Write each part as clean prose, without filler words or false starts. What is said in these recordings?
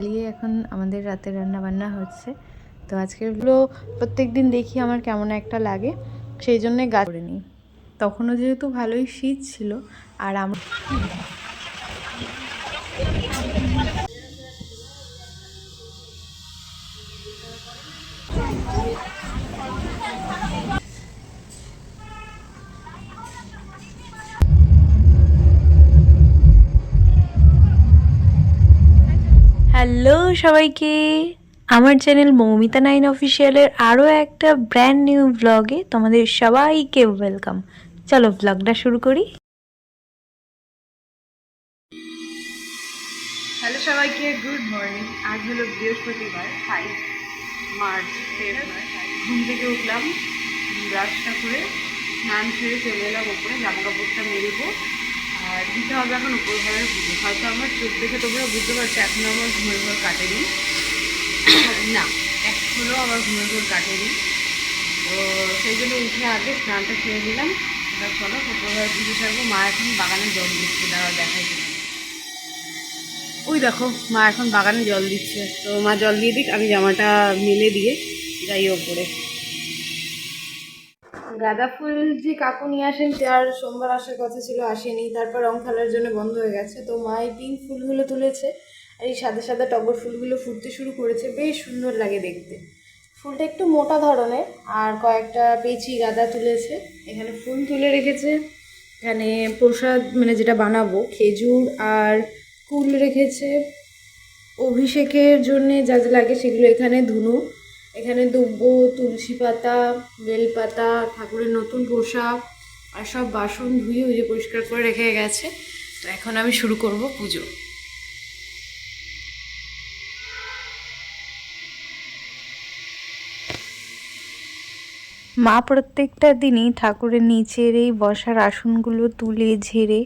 এখন আমাদের রাতে রান্না বান্না হচ্ছে। তো আজকেরগুলো প্রত্যেক দিন দেখি আমার কেমন একটা লাগে, সেই জন্যে গাছ করে নিই। তখনও যেহেতু ভালোই শীত ছিল আর হ্যালো সবাইকে, আমার চ্যানেল মৌমিতা 9 অফিসিয়ালের আরও একটা ব্র্যান্ড নিউ ব্লগে তোমাদের সবাইকে ওয়েলকাম। চলো ব্লগটা শুরু করি। হ্যালো সবাইকে, গুড মর্নিং। আজ হলো বৃহস্পতিবার, 5 মার্চ। ঘুম থেকে উঠলাম, ব্রাশটা করে স্নান সেরে চলে এলাম ওপরে, জামা কাপড়টা মেলবো আর দিতে হবে এখন উপর ঘরের পুজো। হয়তো আমার চোখ দেখে তোমরা বুঝতে পারছো এখনও আমার ঘুমের ঘর কাটেনি, না এখনও আমার ঘুমের ঘর কাটেনি। তো সেই জন্য উঠে আগে স্নানটা সেরে দিলাম। এবার চলো উপর ঘরের পুজো থাকবো। মা এখন বাগানে জল দিচ্ছে, দাঁড়া দেখাই দিল। ওই দেখো মা এখন বাগানে জল দিচ্ছে। তো মা জল দিয়ে দিক, আমি জামাটা মেলে দিয়ে যাই ওপরে। গাঁদা ফুল যে কাকু নিয়ে আসেন, তার সোমবার আসার কথা ছিল, আসেনি। তারপর রং খেলার জন্য বন্ধ হয়ে গেছে। তো মা এই পিঙ্ক ফুলগুলো তুলেছে আর এই সাদা সাদা টগর ফুলগুলো ফুটতে শুরু করেছে, বেশ সুন্দর লাগে দেখতে। ফুলটা একটু মোটা ধরনের, আর কয়েকটা পেঁচি গাঁদা তুলেছে। এখানে ফুল তুলে রেখেছে। এখানে প্রসাদ মানে যেটা বানাবো, খেজুর আর কুল রেখেছে। অভিষেকের জন্যে যা যা লাগে সেগুলো এখানে ধুনো, এখানে দুব্ব, তুলসী পাতা, বেলপাতা, ঠাকুরের নতুন পোশাক আর সব বাসন ধুয়ে ওই যে পরিষ্কার করে রেখে গেছে। তো এখন আমি শুরু করব পুজো। মা প্রত্যেকটা দিনই ঠাকুরের নিচের এই বসার আসনগুলো তুলে ঝেড়ে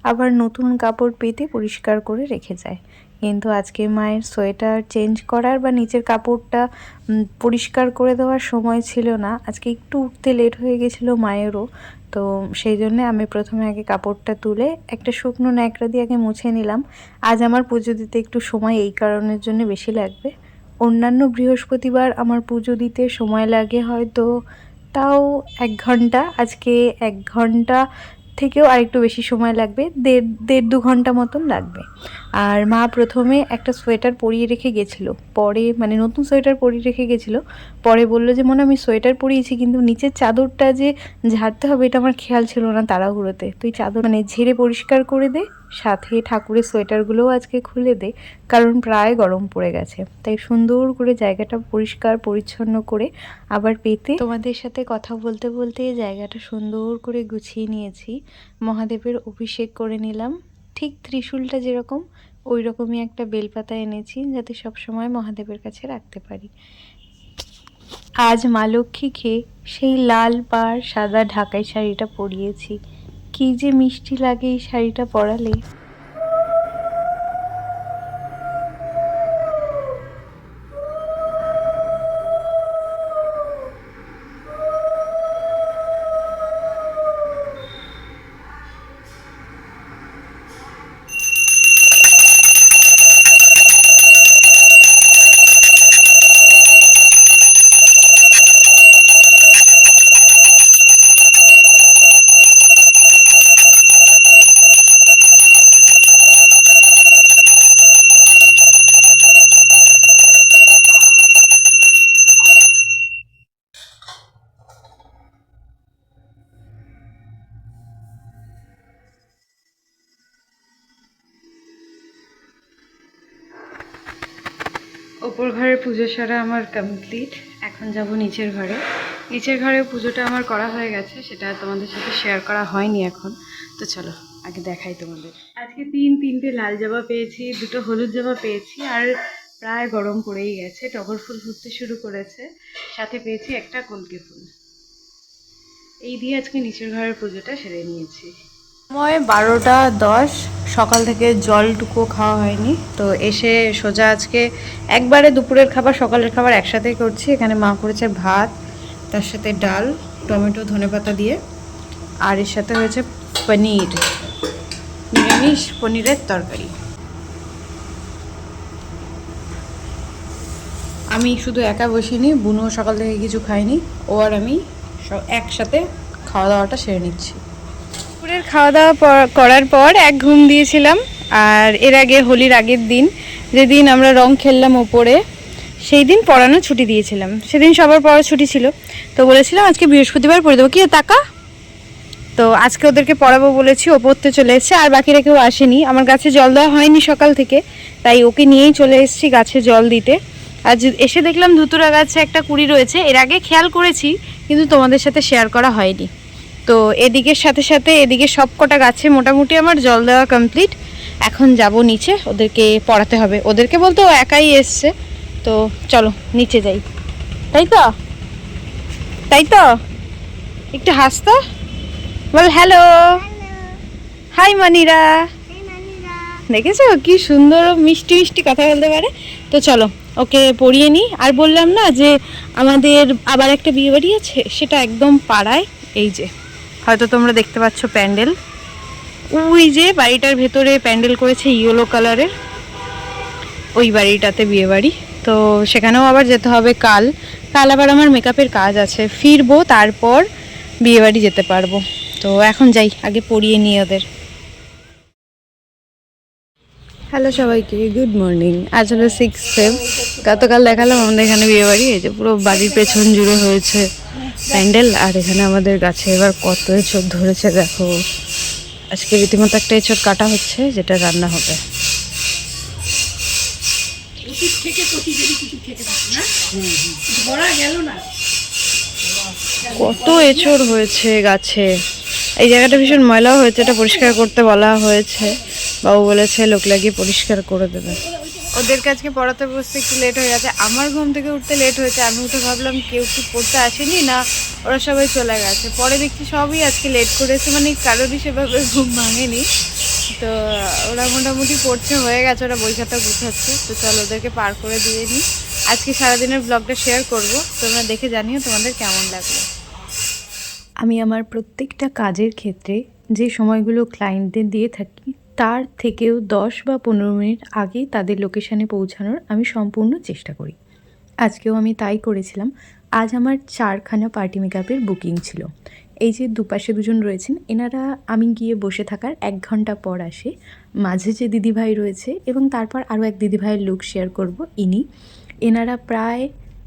আবার নতুন কাপড় পেতে পরিষ্কার করে রেখে যায়। কিন্তু আজকে মায়ের সোয়েটার চেঞ্জ করার বা নিচের কাপড়টা পরিষ্কার করে দেওয়ার সময় ছিল না। আজকে একটু উঠতে লেট হয়ে গেছিলো মায়েরও। তো সেই জন্যে আমি প্রথমে আগে কাপড়টা তুলে একটা শুকনো ন্যাকড়া দিয়ে আগে মুছে নিলাম। আজ আমার পুজো দিতে একটু সময় এই কারণের জন্য বেশি লাগবে। অন্যান্য বৃহস্পতিবার আমার পুজো দিতে সময় লাগে হয়তো তাও 1 ঘন্টা, আজকে 1 ঘন্টা থেকেও আরেকটু বেশি সময় লাগবে, দেড় 2 ঘন্টা মতন লাগবে। আর মা প্রথমে একটা সোয়েটার পরিয়ে রেখে গেছিলো, পরে মানে নতুন সোয়েটার পরিয়ে রেখে গেছিলো। পরে বললো যে মনে আমি সোয়েটার পরিয়েছি কিন্তু নিচের চাদরটা যে ঝাড়তে হবে এটা আমার খেয়াল ছিল না তাড়াহুড়োতে। তুই চাদর মানে ঝেড়ে পরিষ্কার করে দে, সাথে ঠাকুরের সোয়েটারগুলোও আজকে খুলে দে, কারণ প্রায় গরম পড়ে গেছে। তাই সুন্দর করে জায়গাটা পরিষ্কার পরিচ্ছন্ন করে আবার পেতে তোমাদের সাথে কথা বলতে বলতে জায়গাটা সুন্দর করে গুছিয়ে নিয়েছি। মহাদেবের অভিষেক করে নিলাম। ঠিক ত্রিশূলটা যেরকম ওই রকমই একটা বেলপাতা এনেছি, যাতে সব সময় মহাদেবের কাছে রাখতে পারি। আজ মা লক্ষ্মীকে সেই লাল পাড় সাদা ঢাকাই শাড়িটা পরিয়েছি। কি যে মিষ্টি লাগে এই শাড়িটা পরালে। ওপর ঘরের পুজো সারা আমার কমপ্লিট। এখন যাব নিচের ঘরে। নিচের ঘরে পুজোটা আমার করা হয়ে গেছে, সেটা তোমাদের সাথে শেয়ার করা হয়নি এখন। তো চলো আগে দেখাই তোমাদের। আজকে তিনটে লাল জবা পেয়েছি, 2টো হলুদ জবা পেয়েছি, আর প্রায় গরম পড়েই গেছে। টগর ফুল ফুটতে শুরু করেছে, সাথে পেয়েছি একটা কলকে ফুল। এই দিয়ে আজকে নিচের ঘরের পুজোটা সেরে নিয়েছি। সময় 12টা 10, সকাল থেকে জলটুকু খাওয়া হয়নি। তো এসে সোজা আজকে একবারে দুপুরের খাবার সকালের খাবার একসাথেই করছি। এখানে মা করেছে ভাত, তার সাথে ডাল, টমেটো ধনেপাতা দিয়ে, আর এর সাথে হয়েছে পনির, নিরামিষ পনিরের তরকারি। আমি শুধু একা বসিনি, বুনো সকাল থেকে কিছু খাইনি, ও আর আমি সব একসাথে খাওয়া দাওয়াটা সেরে নিচ্ছি। দুপুরের খাওয়া দাওয়া করার পর এক ঘুম দিয়েছিলাম। আর এর আগে হোলির আগের দিন যেদিন আমরা রং খেললাম ওপরে, সেই দিন পড়ানো ছুটি দিয়েছিলাম। সেদিন সবার পড়া ছুটি ছিল, তো বলেছিলাম আজকে বৃহস্পতিবার পড়ে দেবো। কি টাকা, তো আজকে ওদেরকে পড়াবো বলেছি, ও পড়তে চলে এসেছে। আর বাকিরা কেউ আসেনি, আমার গাছে জল দেওয়া হয়নি সকাল থেকে, তাই ওকে নিয়েই চলে এসেছি গাছে জল দিতে। আজ এসে দেখলাম ধুতুরা গাছে একটা কুড়ি রয়েছে, এর আগে খেয়াল করেছি কিন্তু তোমাদের সাথে শেয়ার করা হয়নি। তো এদিকের সাথে সাথে এদিকে সব কটা গাছে মোটামুটি আমার জল দেওয়া কমপ্লিট। এখন যাব নিচে, ওদেরকে পড়াতে হবে। ওদেরকে বলতে ও একাই এসছে, তো চলো নিচে যাই। তাই তো, তাই তো, একটু হাসতো, বল হ্যালো। হাই মানিরা, দেখেছো কি সুন্দর মিষ্টি মিষ্টি কথা বলতে পারে। তো চলো ওকে পড়িয়ে নিই। আর বললাম না যে আমাদের আবার একটা বিয়ে বাড়ি আছে, সেটা একদম পাড়ায়। এই যে হয়তো তোমরা দেখতে পাচ্ছ প্যান্ডেল, ওই যে বাড়িটার ভেতরে প্যান্ডেল করেছে ইয়েলো কালারের, ওই বাড়িটাতে বিয়ে বাড়ি। তো সেখানেও আবার যেতে হবে কাল। কাল আবার আমার মেকআপের কাজ আছে, ফিরবো তারপর বিয়ে বাড়ি যেতে পারবো। তো এখন যাই, আগে পড়িয়ে নিই ওদের। হ্যালো সবাইকে, গুড মর্নিং। আজ হলো 6 ফেব। গতকাল দেখালাম আমাদের এখানে বিয়ে বাড়ি, এই যে পুরো বাড়ির পেছন জুড়ে হয়েছে প্যান্ডেল। আর এখানে আমাদের গাছে এবার কত এঁচড় ধরেছে দেখো। আজকে রীতিমতো একটা এঁচড় কাটা হচ্ছে, যেটা রান্না হবে। কত এঁচড় হয়েছে গাছে। এই জায়গাটা ভীষণ ময়লাও হয়েছে, এটা পরিষ্কার করতে বলা হয়েছে। বাবু বলেছে লোক লাগিয়ে পরিষ্কার করে দেবে। ওদের কাছে পড়াতে বসতে একটু লেট হয়ে গেছে, আমার ঘুম থেকে উঠতে লেট হয়েছে। আমি উঠে ভাবলাম কেউ কি পড়তে আসেনি না, ওরা সবাই চলে গেছে। পরে দেখছি সবই আজকে লেট করেছে, মানে কারোরই সেভাবে ঘুম ভাঙেনি। তো ওরা মোটামুটি পড়ছে, হয়ে গেছে, ওরা বই খাতা গুছাচ্ছে। তো চলো ওদেরকে পার করে দিয়ে নিই। আজকে সারাদিনের ব্লগটা শেয়ার করব, তোমরা দেখে জানিও তোমাদের কেমন লাগলো। আমি আমার প্রত্যেকটা কাজের ক্ষেত্রে যে সময়গুলো ক্লায়েন্টদের দিয়ে থাকি, তার থেকেও 10 বা 15 মিনিট আগে তাদের লোকেশানে পৌঁছানোর আমি সম্পূর্ণ চেষ্টা করি। আজকেও আমি তাই করেছিলাম। আজ আমার 4খানা পার্টি মেকআপের বুকিং ছিল। এই যে দুপাশে দুজন রয়েছেন, এনারা আমি গিয়ে বসে থাকার 1 ঘন্টা পর আসে। মাঝে যে দিদিভাই রয়েছে এবং তারপর আরও এক দিদিভাইয়ের লুক শেয়ার করব, এনারা প্রায়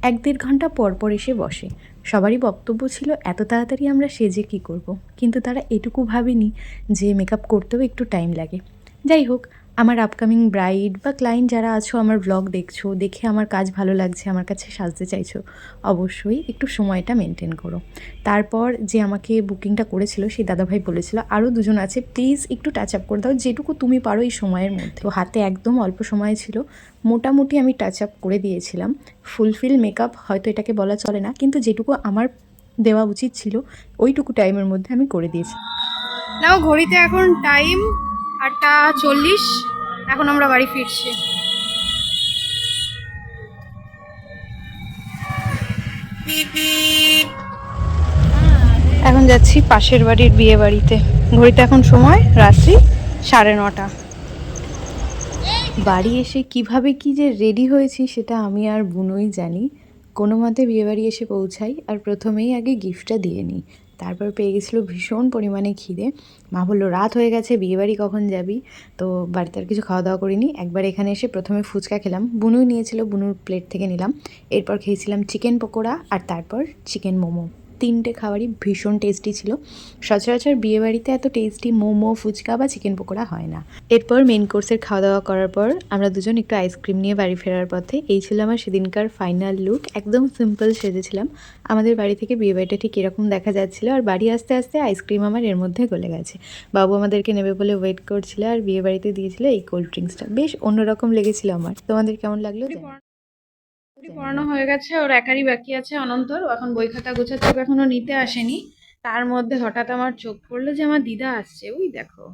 1-1.5 ঘন্টা পর পর এসে বসে। সবারই বক্তব্য ছিল এত তাড়াতাড়ি আমরা সেজে কী করব, কিন্তু তারা এটুকু ভাবেনি যে মেকআপ করতেও একটু টাইম লাগে। যাই হোক, আমার আপকামিং ব্রাইড বা ক্লায়েন্ট যারা আছো, আমার ব্লগ দেখছো, দেখে আমার কাজ ভালো লাগছে, আমার কাছে সাজতে চাইছো, অবশ্যই একটু সময়টা মেনটেন করো। তারপর যে আমাকে বুকিংটা করেছিল সেই দাদাভাই বলেছিল আরও 2জন আছে, প্লিজ একটু টাচ আপ করে দাও, যেটুকু তুমি পারো এই সময়ের মধ্যে। তো হাতে একদম অল্প সময় ছিল, মোটামুটি আমি টাচ আপ করে দিয়েছিলাম। ফুলফিল মেকআপ হয়তো এটাকে বলা চলে না, কিন্তু যেটুকু আমার দেওয়া উচিত ছিল ওইটুকু টাইমের মধ্যে আমি করে দিয়েছি। নাও ঘড়িতে এখন টাইম 8:40, এখন আমরা বাড়ি ফিরছি। এখন যাচ্ছি পাশের বাড়ির বিয়ে বাড়িতে। ঘড়িতে এখন সময় রাত্রি 9:30। বাড়ি এসে কিভাবে কি যে রেডি হয়েছি সেটা আমি আর বুনোই জানি। কোনো মতে বিয়েবাড়ি এসে পৌঁছাই, আর প্রথমেই আগে গিফটটা দিয়ে নিই। তারপর পেয়ে গেছিলো ভীষণ পরিমাণে খিদে। মা বললো রাত হয়ে গেছে, বিয়েবাড়ি কখন যাবি। তো বাড়িতে আর কিছু খাওয়া দাওয়া করিনি। একবার এখানে এসে প্রথমে ফুচকা খেলাম, বুনুই নিয়েছিল, বুনুর প্লেট থেকে নিলাম। এরপর খেয়েছিলাম চিকেন পকোড়া, আর তারপর চিকেন মোমো। 3টে খাবারই ভীষণ টেস্টি ছিল। সচরাচর বিয়েবাড়িতে এত টেস্টি মোমো, ফুচকা বা চিকেন পকোড়া হয় না। এরপর মেন কোর্সের খাওয়া দাওয়া করার পর আমরা দুজন একটু আইসক্রিম নিয়ে বাড়ি ফেরার পথে। এই ছিল আমার সেদিনকার ফাইনাল লুক। একদম সিম্পল সেজেছিলাম। আমাদের বাড়ি থেকে বিয়েবাড়িটা ঠিক এরকম দেখা যাচ্ছিল, আর বাড়ি আসতে আসতে আইসক্রিম আমার এর মধ্যে গলে গেছে। বাবু আমাদেরকে নেবে বলে ওয়েট করছিল, আর বিয়েবাড়িতে দিয়েছিল এই কোল্ড ড্রিঙ্কসটা। বেশ অন্যরকম লেগেছিল আমার। তোমাদের কেমন লাগলো? পড়ানো হয়ে গেছে, ওর একারই বাকি আছে অনন্তর। এখন বই খাতা গোছাচ্ছে, এখনো নিতে আসেনি। তার মধ্যে হঠাৎ আমার চোখ পড়লো যে আমার দিদা আসছে, ওই দেখো।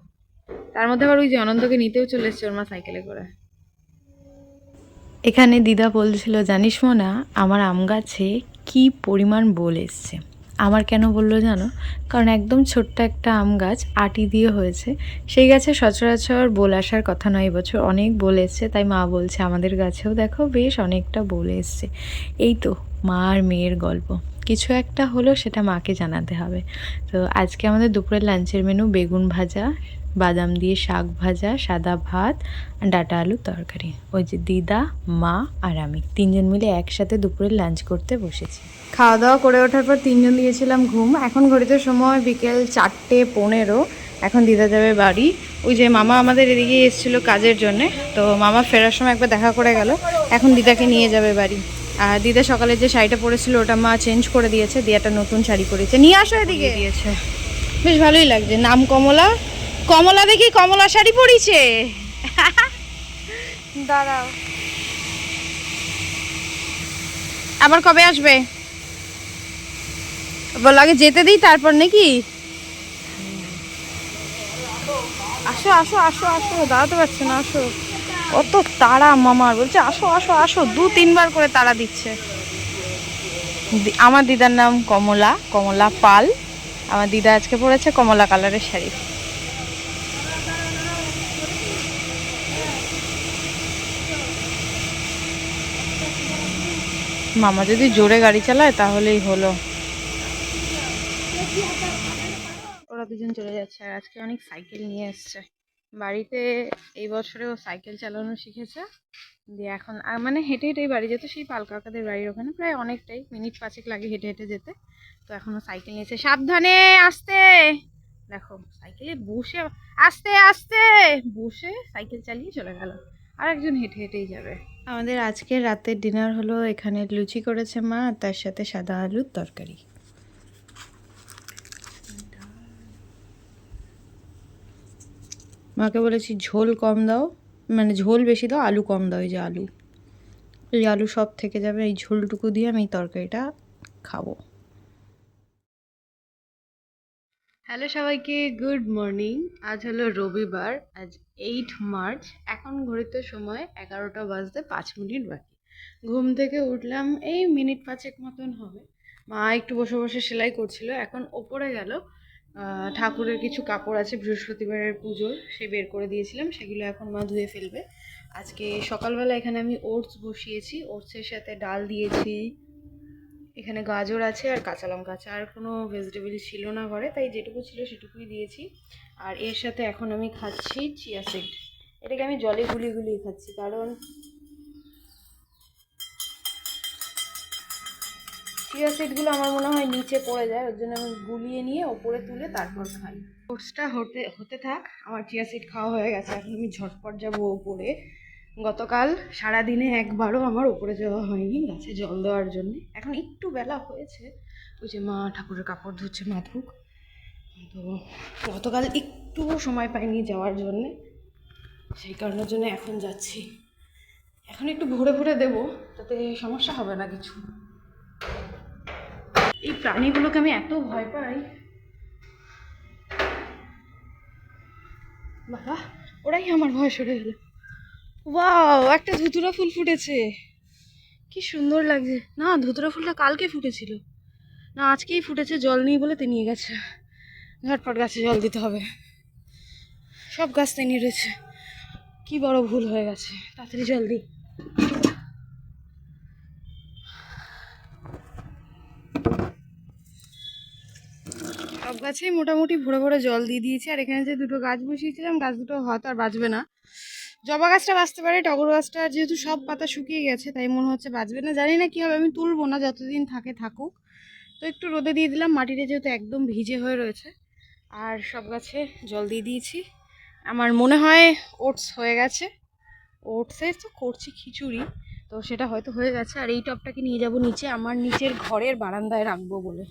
তার মধ্যে আবার ওই যে অনন্তকে নিতেও চলে এসছে ওর মা সাইকেলে করে। এখানে দিদা বলছিল জানিস না আমার আম গাছে কি পরিমাণ বোল এসছে। আমার কেন বললো জানো? কারণ একদম ছোট্ট একটা আম গাছ আটি দিয়ে হয়েছে, সেই গাছে সচরাচর বোল আসার কথা নয়, এবছর অনেক বোল এসছে। তাই মা বলছে আমাদের গাছেও দেখো বেশ অনেকটা বোল এসছে। এই তো মা আর মেয়ের গল্প, কিছু একটা হলো সেটা মাকে জানাতে হবে। তো আজকে আমাদের দুপুরের লাঞ্চের মেনু বেগুন ভাজা, বাদাম দিয়ে শাক ভাজা, সাদা ভাত, ডাটা আলুর তরকারি। ওই যে দিদা, মা আর আমি তিনজন মিলে একসাথে দুপুরের লাঞ্চ করতে বসেছি। খাওয়া দাওয়া করে ওঠার পর তিনজন দিয়েছিলাম ঘুম। এখন ঘড়িতে সময় বিকেল 4:15। এখন দিদা যাবে বাড়ি। ওই যে মামা আমাদের এদিকে এসেছিলো কাজের জন্যে, তো মামা ফেরার সময় একবার দেখা করে গেল। এখন দিদাকে নিয়ে যাবে বাড়ি। আর দিদা সকালে যে শাড়িটা পরেছিল ওটা মা চেঞ্জ করে দিয়েছে, দিয়ে একটা নতুন শাড়ি পরেছে। নিয়ে আসো এদিকে দিয়েছে, বেশ ভালোই লাগছে। নাম কমলা। কমলা দেখি কমলা শাড়ি পরিছে। দাঁড়াও, আবার কবে আসবে? বল আগে যেতে দিই তারপর নাকি? আসো আসো আসো আসো, দাঁড়াতে পারছে না, আসো। অত তাড়া মামার, বলছে আসো আসো আসো, 2-3 বার করে তাড়া দিচ্ছে। আমার দিদার নাম কমলা, কমলা পাল। আমার দিদা আজকে পরেছে কমলা কালারের শাড়ি। মামা যদি জোরে গাড়ি চালায় তাহলেই হলো। ওরা দুজন চলে যাচ্ছে। আর আজকে অনেক সাইকেল নিয়ে এসছে বাড়িতে। এই বছরে ও সাইকেল চালানো শিখেছে, দিয়ে এখন মানে হেঁটে হেঁটেই বাড়ি যেত। সেই পাল কাকাদের বাড়ির ওখানে প্রায় অনেকটাই, মিনিট 5 লাগে হেঁটে হেঁটে যেতে। তো এখনও সাইকেল নিয়েছে। সাবধানে, আসতে। দেখো সাইকেলে বসে, আস্তে আস্তে বসে সাইকেল চালিয়ে চলে গেল। আর একজন হেঁটে হেঁটেই যাবে। আমাদের আজকের রাতের ডিনার হলো, এখানে লুচি করেছে মা, আর তার সাথে সাদা আলুর তরকারি। মাকে বলেছি ঝোল কম দাও, মানে ঝোল বেশি দাও, আলু কম দাও। এই যে আলু, এই আলু সব থেকে যাবে, এই ঝোলটুকু দিয়ে আমি এই তরকারিটা খাবো। হ্যালো সবাইকে, গুড মর্নিং। আজ হলো রবিবার, আজ 8 মার্চ। এখন ঘড়িতে সময় 11টা বাজতে 5 মিনিট বাকি। ঘুম থেকে উঠলাম, এই মিনিট 5 মতন হবে। মা একটু বসে বসে সেলাই করছিল। এখন ওপরে গেল, ঠাকুরের কিছু কাপড় আছে বৃহস্পতিবারের পুজোর, সে বের করে দিয়েছিলাম, সেগুলো এখন মা ধুয়ে ফেলবে। আজকে সকালবেলা এখানে আমি ওটস বসিয়েছি, ওটসের সাথে ডাল দিয়েছি, এখানে গাজর আছে আর কাঁচা লঙ্কা আছে। আর কোনো ভেজিটেবল ছিল না ঘরে, তাই যেটুকু ছিল সেটুকুই দিয়েছি। আর এর সাথে এখন আমি খাচ্ছি চিয়া সিড। এটাকে আমি জলে গুলিয়ে গুলিয়ে খাচ্ছি, কারণ চিয়া সিডগুলো আমার মনে হয় নিচে পড়ে যায়, ওর জন্য আমি গুলিয়ে নিয়ে ওপরে তুলে তারপর খাই। ওটসটা হতে হতে থাক, আমার চিয়া সিড খাওয়া হয়ে গেছে। এখন আমি ঝটপট যাবো ওপরে। গতকাল সারাদিনে একবারও আমার ওপরে যাওয়া হয়নি গাছে জল দেওয়ার জন্য। এখন একটু বেলা হয়েছে, ওই যে মা ঠাকুরের কাপড় ধুচ্ছে, মা ধুক। তো গতকাল একটু সময় পাইনি যাওয়ার জন্যে, সেই কারণের জন্য এখন যাচ্ছি। এখন একটু ভরে ভরে দেবো, তাতে সমস্যা হবে না কিছু। এই প্রাণীগুলোকে আমি এত ভয় পাই, বাবা ওরাই আমার ভয় সরে গেল। ওয়াও, একটা ধুতুরা ফুল ফুটেছে, কি সুন্দর লাগছে। না, ধুতুরা ফুলটা কালকে ফুটেছিল, না আজকেই ফুটেছে। জল নেই বলে নিয়ে গেছে। ঝটপট গাছে জল দিতে হবে। সব গাছ নিয়ে রয়েছে, কি বড় ভুল হয়ে গেছে। তাড়াতাড়ি জল দিই। সব গাছেই মোটামুটি ভরে ভরে জল দিয়ে দিয়েছি। আর এখানে যে দুটো গাছ বসিয়েছিলাম, গাছ দুটো হয়তো আর বাঁচবে না। জবা গাছটা বাঁচতে পারে, টগর গাছটা যেহেতু সব পাতা শুকিয়ে গেছে তাই মনে হচ্ছে বাঁচবে না। জানি না কী হবে, আমি তুলবো না, যতদিন থাকে থাকুক। তো একটু রোদে দিয়ে দিলাম, মাটিটা যেহেতু একদম ভিজে হয়ে রয়েছে। আর সব গাছে জল দিয়ে দিয়েছি। আমার মনে হয় ওটস হয়ে গেছে। ওটসের তো করছি খিচুড়ি, তো সেটা হয়তো হয়ে গেছে। আর এই টবটাকে নিয়ে যাব নিচে, আমার নিচের ঘরের বারান্দায় রাখবো বলে।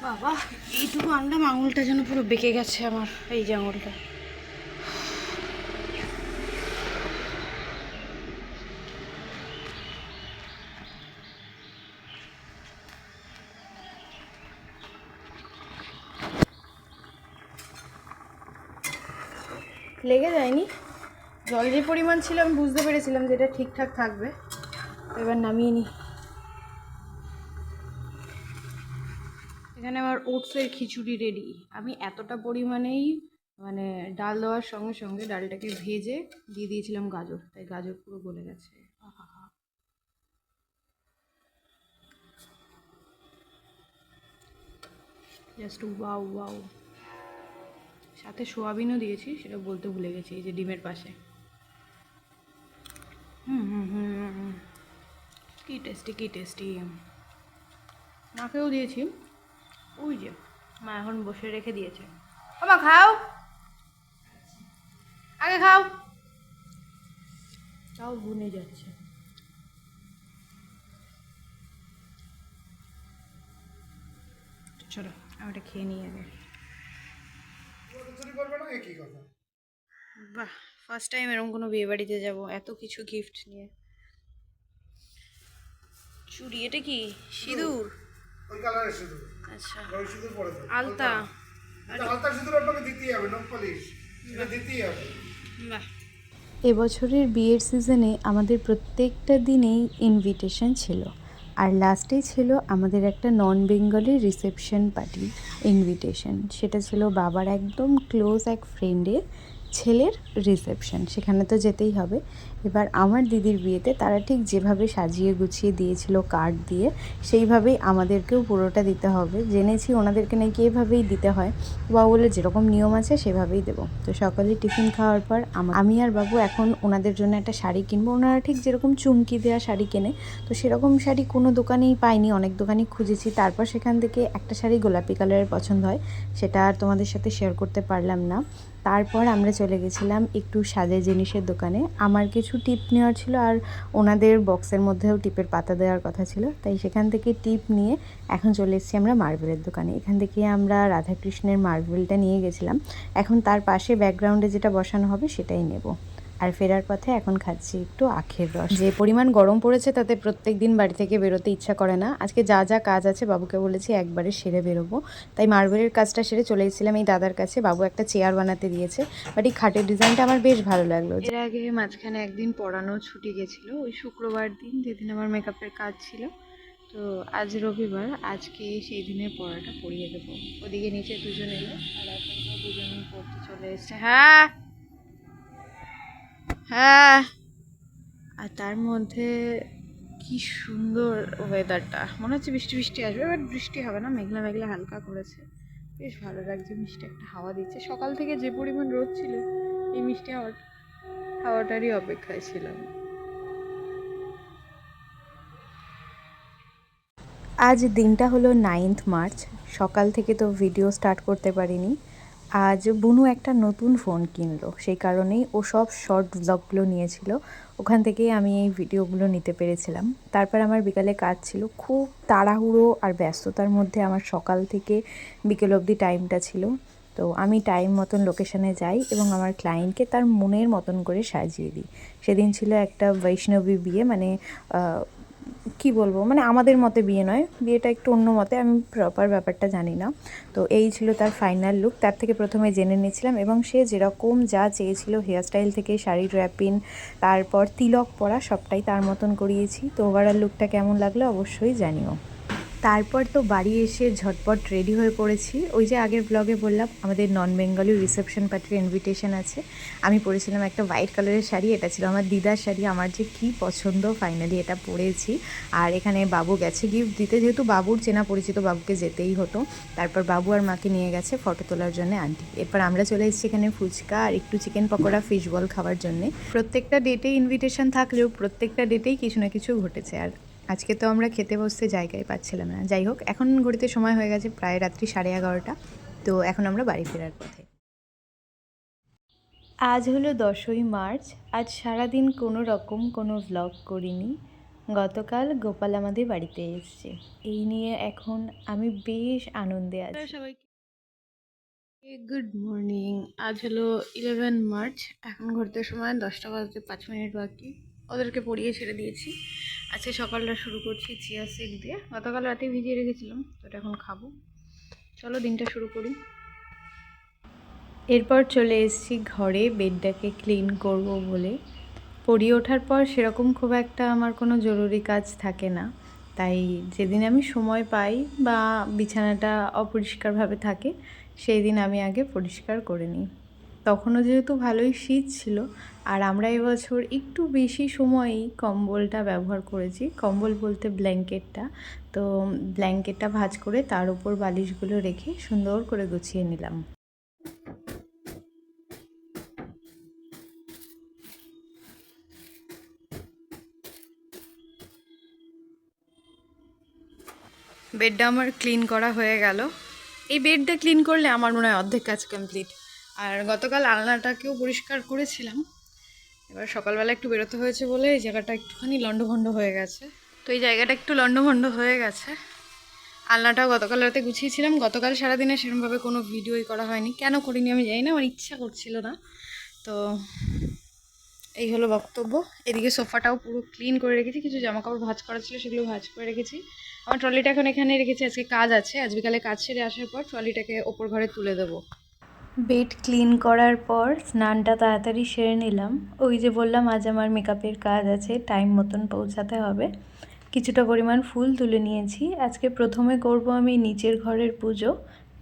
বাবা এইটুকু আনলাম, আঙুলটা যেন পুরো বেঁকে গেছে আমার, এই যে আঙুলটা। লেগে যায়নি, জল যে পরিমাণ ছিল আমি বুঝতে পেরেছিলাম যে এটা ঠিকঠাক থাকবে। এবার নামিয়ে নিই। এখানে আমার ওটসের খিচুড়ি রেডি। আমি এতটা পরিমাণেই মানে ডাল দেওয়ার সঙ্গে সঙ্গে ডালটাকে ভেজে দিয়ে দিয়েছিলাম গাজর, তাই গাজর পুরো গলে গেছে। Just wow wow. সাথে সোয়াবিনও দিয়েছি, সেটা বলতে ভুলে গেছি, এই যে ডিমের পাশে। কি টেস্টি, কি টেস্টি। মাকেও দিয়েছি, ওই যে মা এখন বসে রেখে দিয়েছে। মা খাও, আগে খাও। তাও বুনে যাচ্ছে। চলো আমি এটা খেয়ে নিই আগে। বাহ, ফার্স্ট টাইম এরকম কোনো বিয়ে বাড়িতে যাবো এত কিছু গিফট নিয়ে। চুড়ি, এটা কি সিঁদুর? ওই কালারের সিঁদুর। আচ্ছা, ওই সিঁদুর পরে দাও। আলতা। আলতার সিঁদুর আপনাকে দিতেই হবে, নখ পালিশ এটা দিতেই হবে। বাহ। এবছরের বিয়ের সিজনে আমাদের প্রত্যেকটা দিনেই ইনভিটেশন ছিল, আর লাস্টেই ছিল আমাদের একটা নন বেঙ্গলি রিসেপশন পার্টি ইনভিটেশন। সেটা ছিল বাবার একদম ক্লোজ এক ফ্রেন্ডের ছেলের রিসেপশন, সেখানে তো যেতেই হবে। এবার আমার দিদির বিয়েতে তারা ঠিক যেভাবে সাজিয়ে গুছিয়ে দিয়েছিল কার্ড দিয়ে, সেইভাবেই আমাদেরকেও পুরোটা দিতে হবে। জেনেছি ওনাদেরকে নাকি এভাবেই দিতে হয়, বাবু বলে যেরকম নিয়ম আছে সেভাবেই দেবো। তো সকালে টিফিন খাওয়ার পর আমি আর বাবু এখন ওনাদের জন্য একটা শাড়ি কিনবো। ওনারা ঠিক যেরকম চুমকি দেওয়া শাড়ি কেনে, তো সেরকম শাড়ি কোনো দোকানেই পাইনি, অনেক দোকানই খুঁজেছি। তারপর সেখান থেকে একটা শাড়ি গোলাপি কালারের পছন্দ হয়, সেটা আর তোমাদের সাথে শেয়ার করতে পারলাম না। তারপর আমরা চলে গেছিলাম একটু সাজের জিনিসের দোকানে। আমার কিছু টিপ নেওয়ার ছিল, আর ওনাদের বক্সের মধ্যেও টিপের পাতা দেওয়ার কথা ছিল, তাই সেখান থেকে টিপ নিয়ে এখন চলে এসেছি আমরা মার্বেলের দোকানে। এখান থেকে আমরা রাধাকৃষ্ণের মার্বেলটা নিয়ে গেছিলাম, এখন তার পাশে ব্যাকগ্রাউন্ডে যেটা বসানো হবে সেটাই নেব। আর ফেরার পথে এখন খাচ্ছি একটু আখের রস। যে পরিমাণ গরম পড়েছে তাতে প্রত্যেক দিন বাড়ি থেকে বেরোতে ইচ্ছা করে না। আজকে যা যা কাজ আছে বাবুকে বলেছি একবারে সেরে বেরোবো, তাই মার্বেলের কাজটা সেরে চলে এসেছিলাম এই দাদার কাছে। বাবু একটা চেয়ার বানাতে দিয়েছে, বাট এই খাটের ডিজাইনটা আমার বেশ ভালো লাগলো। এর আগে মাঝখানে একদিন পড়ানো ছুটি গেছিলো, ওই শুক্রবার দিন, যেদিন আমার মেকআপের কাজ ছিল। তো আজ রবিবার, আজকে সেই দিনের পড়াটা পড়িয়ে দেবো। ওদিকে নিচে দুজন এলো, আর এখন তো দুজনই পড়তে চলে এসছে। হ্যাঁ হ্যাঁ। আর তার মধ্যে কি সুন্দর ওয়েদারটা, মনে হচ্ছে বৃষ্টি বৃষ্টি আসবে, বাট বৃষ্টি হবে না, মেঘলা মেঘলা হালকা করেছে। বেশ ভালো লাগছে, মিষ্টি একটা হাওয়া দিচ্ছে। সকাল থেকে যে পরিমাণ রোদ ছিল, এই মিষ্টি হাওয়াটারই অপেক্ষায় ছিলাম। আজ দিনটা হলো 9th মার্চ। সকাল থেকে তো ভিডিও স্টার্ট করতে পারিনি। আজ বুনু একটা নতুন ফোন কিনলো, সেই কারণেই ও সব শর্ট ব্লগগুলো নিয়েছিল, ওখান থেকেই আমি এই ভিডিওগুলো নিতে পেরেছিলাম। তারপর আমার বিকালে কাজ ছিল, খুব তাড়াহুড়ো আর ব্যস্ততার মধ্যে আমার সকাল থেকে বিকেল অবধি টাইমটা ছিল। তো আমি টাইম মতন লোকেশানে যাই এবং আমার ক্লায়েন্টকে তার মনের মতন করে সাজিয়ে দিই। সেদিন ছিল একটা বৈষ্ণবী বিয়ে, মানে কি বলবো, মানে আমাদের মতে বিয়ে নয়, বিয়েটা একটু অন্য মতে, আমি প্রপার ব্যাপারটা জানি না। তো এই ছিল তার ফাইনাল লুক। তার থেকে প্রথমে জেনে নিয়েছিলাম, এবং সে যেরকম যা চেয়েছিল, হেয়ারস্টাইল থেকে শাড়ির র্যাপিং, তারপর তিলক পরা, সবটাই তার মতন করিয়েছি। তো ওভারঅল লুকটা কেমন লাগলো অবশ্যই জানিও। তারপর তো বাড়ি এসে ঝটপট রেডি হয়ে পড়েছি। ওই যে আগের ব্লগে বললাম আমাদের নন বেঙ্গলি রিসেপশন পার্টির ইনভিটেশন আছে, আমি পরেছিলাম একটা হোয়াইট কালারের শাড়ি, এটা ছিল আমার দিদার শাড়ি, আমার যে কী পছন্দ, ফাইনালি এটা পরেছি। আর এখানে বাবু গেছে গিফট দিতে, যেহেতু বাবুর চেনা পরিচিত, বাবুকে যেতেই হতো। তারপর বাবু আর মাকে নিয়ে গেছে ফটো তোলার জন্য আন্টি। এরপর আমরা চলে এসেছি এখানে ফুচকা আর একটু চিকেন পকোড়া, ফিশ বল খাওয়ার জন্যে। প্রত্যেকটা ডেটেই ইনভিটেশন থাকলেও প্রত্যেকটা ডেটেই কিছু না কিছু ঘটেছে, আর আজকে তো আমরা খেতে বসতে জায়গায় পাচ্ছিলাম না। যাই হোক, এখন ঘড়িতে সময় হয়ে গেছে প্রায় রাত্রি 11:30। তো এখন আমরা বাড়ি ফেরার পথে। আজ হলো 10ই মার্চ। আজ সারাদিন কোনো রকম কোনো ভ্লগ করিনি। গতকাল গোপাল আমাদের বাড়িতে এসেছে, এই নিয়ে এখন আমি বেশ আনন্দে আছি। সবাইকে গুড মর্নিং। আজ হলো 11 মার্চ। এখন ঘুরতে সময় 10টা বাজতে 5 মিনিট বাকি। ওদেরকে পড়িয়ে ছেড়ে দিয়েছি। আজকে সকালটা শুরু করছি চিয়া সিড দিয়ে। গতকাল রাতে ভিজিয়ে রেখেছিলাম, তো এটা এখন খাবো। চলো দিনটা শুরু করি। এরপর চলে এসেছি ঘরে বেডটাকে ক্লিন করব বলে। পড়িয়ে ওঠার পর সেরকম খুব একটা আমার কোনো জরুরি কাজ থাকে না, তাই যেদিন আমি সময় পাই বা বিছানাটা অপরিষ্কারভাবে থাকে সেই দিন আমি আগে পরিষ্কার করে নিই। তখনও যেহেতু ভালোই শীত ছিল, আর আমরা এবছর একটু বেশি সময়ই কম্বলটা ব্যবহার করেছি। কম্বল বলতে ব্ল্যাঙ্কেটটা। তো ব্ল্যাঙ্কেটটা ভাঁজ করে তার উপর বালিশগুলো রেখে সুন্দর করে গুছিয়ে নিলাম। বেডটা আমার ক্লিন করা হয়ে গেল। এই বেডটা ক্লিন করলে আমার মনে হয় অর্ধেক কাজ কমপ্লিট। আর গতকাল আলনাটাকেও পরিষ্কার করেছিলাম। এবার সকালবেলা একটু বেরোতে হয়েছে বলে এই জায়গাটা একটুখানি লন্ডভন্ড হয়ে গেছে। তো এই জায়গাটা একটু লন্ডভন্ড হয়ে গেছে। আলনাটাও গতকাল রাতে গুছিয়েছিলাম। গতকাল সারাদিনে সেরকমভাবে কোনো ভিডিওই করা হয়নি। কেন করিনি আমি জানি না, আমার ইচ্ছা করছিল না। তো এই হলো বক্তব্য। এদিকে সোফাটাও পুরো ক্লিন করে রেখেছি। কিছু জামাকাপড় ভাঁজ করা ছিল সেগুলো ভাঁজ করে রেখেছি। আমার ট্রলিটা এখন এখানে রেখেছি। আজকে কাজ আছে, আজ বিকালে কাজ সেরে আসার পর ট্রলিটাকে ওপর ঘরে তুলে দেবো। বেড ক্লিন করার পর স্নানটা তাড়াতাড়ি সেরে নিলাম। ওই যে বললাম আজ আমার মেকআপের কাজ আছে, টাইম মতন পৌঁছাতে হবে। কিছুটা পরিমাণ ফুল তুলে নিয়েছি। আজকে প্রথমে করব আমি নিচের ঘরের পুজো,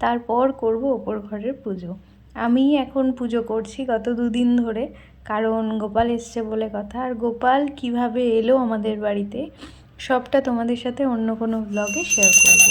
তারপর করব ওপর ঘরের পুজো। আমি এখন পুজো করছি গত 2 দিন ধরে, কারণ গোপাল এসছে বলে কথা। আর গোপাল কিভাবে এলো আমাদের বাড়িতে সবটা তোমাদের সাথে অন্য কোনো ব্লগে শেয়ার করব।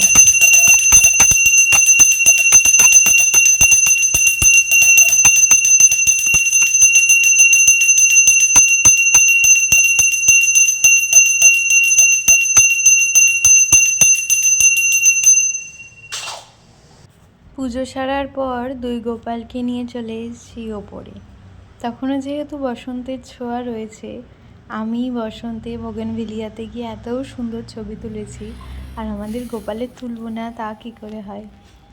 পুজো সারার পর 2 গোপালকে নিয়ে চলে এসেছি ওপরে। তখনও যেহেতু বসন্তের ছোঁয়া রয়েছে, আমি বসন্তে বোগেনভিলিয়াতে গিয়ে এত সুন্দর ছবি তুলেছি, আর আমাদের গোপালের তুলব না তা কী করে হয়।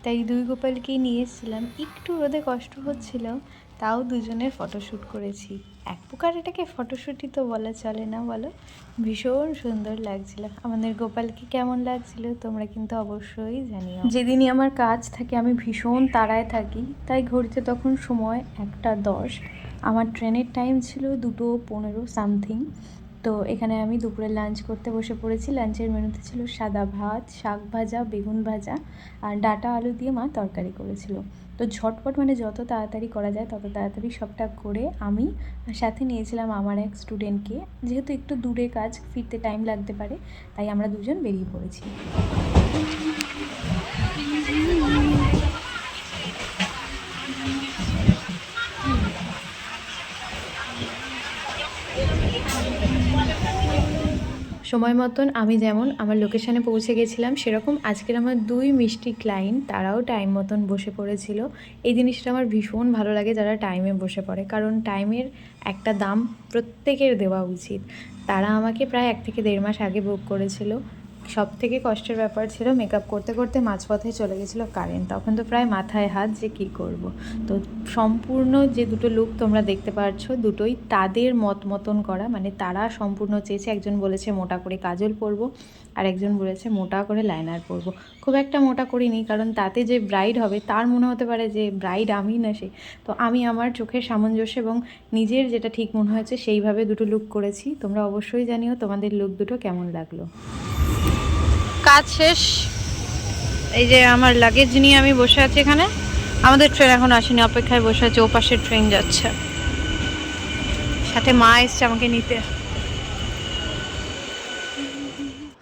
তাই 2 গোপালকেই নিয়ে এসেছিলাম। একটু রোদে কষ্ট হচ্ছিল, তাও দুজনের ফটোশ্যুট করেছি। এক প্রকার এটাকে ফটোশ্যুটই তো বলা চলে না বলো। ভীষণ সুন্দর লাগছিল। আমাদের গোপালকে কেমন লাগছিল তোমরা কিন্তু অবশ্যই জানিও। যেদিনই আমার কাজ থাকে আমি ভীষণ তাড়ায় থাকি, তাই ঘড়িতে তখন সময় 1:10। আমার ট্রেনের টাইম ছিল 2:15 সামথিং। তো এখানে আমি দুপুরে লাঞ্চ করতে বসে পড়েছি। লাঞ্চের মেনুতে ছিল সাদা ভাত, শাক ভাজা, বেগুন ভাজা আর ডাঁটা আলু দিয়ে মা তরকারি করেছিল। তো ঝটপট মানে যত তাড়াতাড়ি করা যায় তত তাড়াতাড়ি সবটা করে আমি সাথে নিয়েছিলাম আমার এক স্টুডেন্টকে। যেহেতু একটু দূরে কাজ, ফিরতে টাইম লাগতে পারে, তাই আমরা দুজন বেরিয়ে পড়েছি। সময় মতন আমি যেমন আমার লোকেশানে পৌঁছে গেছিলাম, সেরকম আজকের আমার 2 মিষ্টি ক্লায়েন্ট তারাও টাইম মতন বসে পড়েছিল। এই জিনিসটা আমার ভীষণ ভালো লাগে যারা টাইমে বসে পড়ে, কারণ টাইমের একটা দাম প্রত্যেকের দেওয়া উচিত। তারা আমাকে প্রায় 1 থেকে 1.5 মাস আগে বুক করেছিল। সব থেকে কষ্টের ব্যাপার ছিল মেকআপ করতে করতে মাঝপথে চলে গেছিলো কারেন্ট। তখন তো প্রায় মাথায় হাত যে কী করব। তো সম্পূর্ণ যে 2টো লুক তোমরা দেখতে পাচ্ছ, দুটোই তাদের মতন করা। মানে তারা সম্পূর্ণ চেয়েছে। একজন বলেছে মোটা করে কাজল পরবো, আর একজন বলেছে মোটা করে লাইনার পরবো। খুব একটা মোটা করিনি, কারণ তাতে যে ব্রাইড হবে তার মনে হতে পারে যে ব্রাইড আমি না সে। তো আমি আমার চোখের সামঞ্জস্য এবং নিজের যেটা ঠিক মনে হয়েছে সেইভাবে 2টো লুক করেছি। তোমরা অবশ্যই জানিও তোমাদের লুক দুটো কেমন লাগলো। কাজ শেষ। এই যে আমার লাগেজ নিয়ে আমি বসে আছি এখানে। আমাদের ট্রেন এখন আসেনি, অপেক্ষায় বসে আছে। ও পাশের ট্রেন যাচ্ছে, সাথে মা এসছে আমাকে নিতে।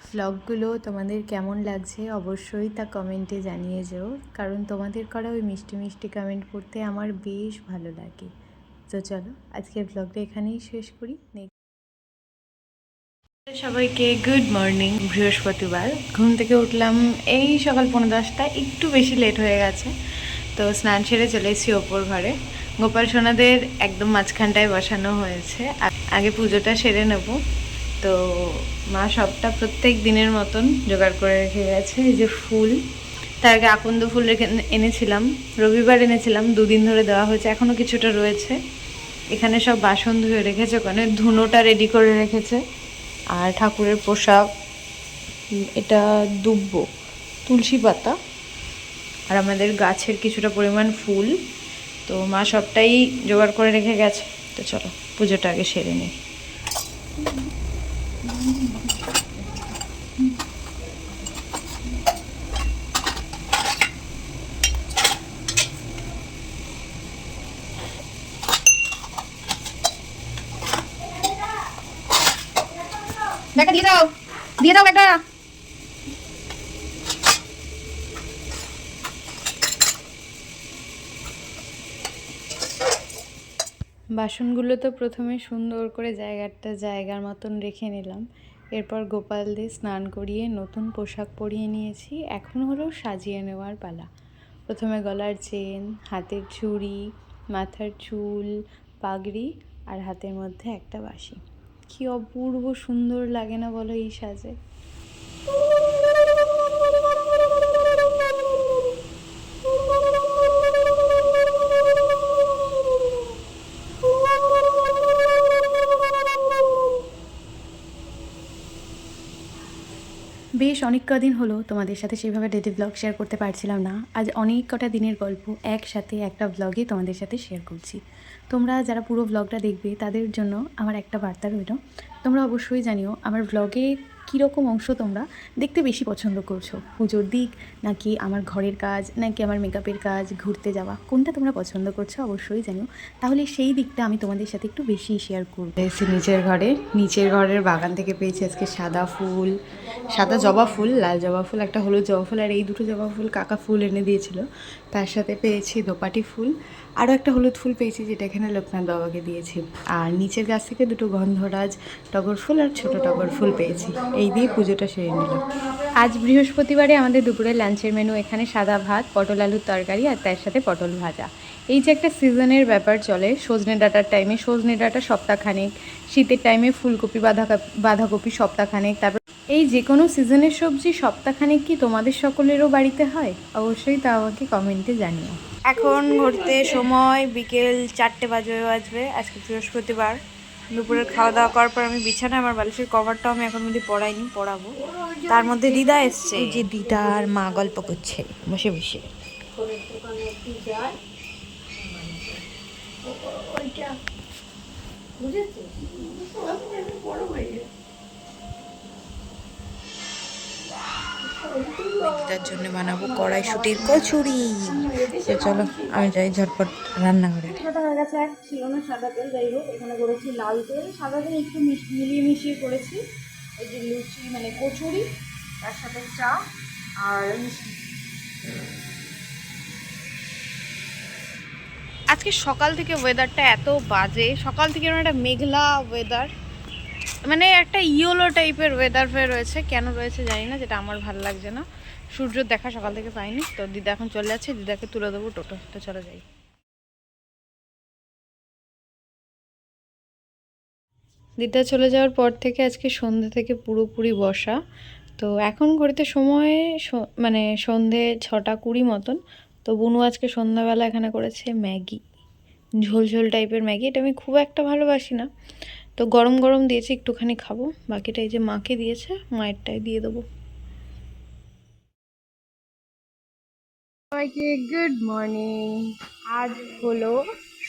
ভ্লগগুলো তোমাদের কেমন লাগছে অবশ্যই তা কমেন্টে জানিয়ে যেও, কারণ তোমাদের করা ওই মিষ্টি মিষ্টি কমেন্ট পড়তে আমার বেশ ভালো লাগে। তো চলো আজকের ভ্লগটা এখানেই শেষ করি। সবাইকে গুড মর্নিং। বৃহস্পতিবার ঘুম থেকে উঠলাম এই সকাল 10:15, একটু বেশি লেট হয়ে গেছে। তো স্নান সেরে চলে এসেছি ওপর ঘরে। গোপাল সোনাদের একদম মাঝখানটায় বসানো হয়েছে। আগে পুজোটা সেরে নেব, তো মা সবটা প্রত্যেক দিনের মতন জোগাড় করে রেখে গেছে। এই যে ফুল, তার আগে আকন্দ ফুল এনেছিলাম, রবিবার এনেছিলাম, 2 দিন ধরে দেওয়া হয়েছে, এখনও কিছুটা রয়েছে। এখানে সব বাসন ধুয়ে রেখেছে, ওখানে ধুনোটা রেডি করে রেখেছে। আর ঠাকুরের পোশাক, এটা দুব্ব, তুলসী পাতা, আর আমাদের গাছের কিছুটা পরিমাণ ফুল। তো মা সবটাই জোগাড় করে রেখে গেছে। তো চলো পুজোটা আগে সেরে নিই। দেখা দিয়ে দাও একটা। বাসনগুলো তো প্রথমে সুন্দর করে জায়গার মতন রেখে নিলাম। এরপর গোপাল দিয়ে স্নান করিয়ে নতুন পোশাক পরিয়ে নিয়েছি। এখন হলো সাজিয়ে নেওয়ার পালা। প্রথমে গলার চেন, হাতের চুড়ি, মাথার চুল, পাগড়ি আর হাতের মধ্যে একটা বাঁশি। কি অপূর্ব সুন্দর লাগে না বলো এই সাজে? বেশ অনেক কদিন হলো তোমাদের সাথে সেভাবে ডেলি ব্লগ শেয়ার করতে পারছিলাম না। আজ অনেক কটা দিনের গল্প একসাথে একটা ব্লগে তোমাদের সাথে শেয়ার করছি। তোমরা যারা পুরো ব্লগটা দেখবে তাদের জন্য আমার একটা বার্তা রইল, তোমরা অবশ্যই জানিও আমার ব্লগে কীরকম অংশ তোমরা দেখতে বেশি পছন্দ করছো। পুজোর দিক, নাকি আমার ঘরের কাজ, নাকি আমার মেকআপের কাজ, ঘুরতে যাওয়া, কোনটা তোমরা পছন্দ করছো অবশ্যই জানিও। তাহলে সেই দিকটা আমি তোমাদের সাথে একটু বেশি শেয়ার করবো। এসে নিচের ঘরের বাগান থেকে পেয়েছি আজকে সাদা ফুল, সাদা জবা ফুল, লাল জবা ফুল, একটা হলুদ জবা ফুল, আর এই দুটো জবা ফুল কাকা ফুল এনে দিয়েছিল। তার সাথে পেয়েছি দোপাটি ফুল, আরও একটা হলুদ ফুল পেয়েছি যেটা এখানে লোকনাথ বাবাকে দিয়েছি। আর নিচের গাছ থেকে দুটো গন্ধরাজ টগর ফুল আর ছোট টগর ফুল পেয়েছি। এই দিয়ে পুজোটা সেরে নিলাম। আজ বৃহস্পতিবারে আমাদের দুপুরের লাঞ্চের মেনু এখানে সাদা ভাত, পটল আলুর তরকারি আর তার সাথে পটল ভাজা। এই যে একটা সিজনের ব্যাপার চলে, সজনে ডাঁটার টাইমে সজনে ডাঁটা সপ্তাহখানেক, শীতের টাইমে ফুলকপি বাঁধাকপি সপ্তাহখানেক, তারপর এই যে কোনো সিজনের সবজি সপ্তাহখানেক কি তোমাদের সকলেরও বাড়িতে হয়? অবশ্যই তা আমাকে কমেন্টে জানিও। এখন ঘুরতে সময় বিকেল 4টে বাজবে। আজকে বৃহস্পতিবার। দুপুরের খাওয়া দাওয়া করার পর আমি বিছানায়, আমার বালিশের কভারটাও আমি এখন অবধি পরাবো। তার মধ্যে দিদা এসছে, এই যে দিদা আর মা গল্প করছে বসে বসে। দিদার জন্য বানাবো কড়াইশুটির কচুরি। তো চলো আমি যাই ঝটপট রান্নাঘরে। সাদা হয়ে গেছে, এক ছিল না সাদা তেল, যাই হোক এখানে করেছি লাল তেল, সাদা তেল একটু মিশিয়ে করেছি। এই যে লুচি মানে কচুরি, তার সাথে চা আর মিষ্টি। আজকে সকাল থেকে ওয়েদারটা এত বাজে, সকাল থেকে একটা মেঘলা ওয়েদার, মানে একটা ইয়েলো টাইপের ওয়েদার হয়ে রয়েছে। কেন রয়েছে জানি না, যেটা আমার ভালো লাগছে না। সূর্যের দেখা সকাল থেকে পাইনি। তো দিদা এখন চলে যাচ্ছে, দিদাকে তুলে দেবো টোটো। তো চলে যাই। দিদা চলে যাওয়ার পর থেকে আজকে সন্ধ্যে থেকে পুরোপুরি বসা। তো এখন ঘড়িতে সময় মানে সন্ধ্যে 6:20 মতন। তো বুনু আজকে সন্ধ্যাবেলা এখানে করেছে ম্যাগি, ঝোল টাইপের ম্যাগি। এটা আমি খুব একটা ভালোবাসি না, তো গরম গরম দিয়েছি, একটুখানি খাবো। বাকিটা এই যে মাকে দিয়েছে, মায়েরটাই দিয়ে দেবো। সবাইকে গুড মর্নিং। আজ হলো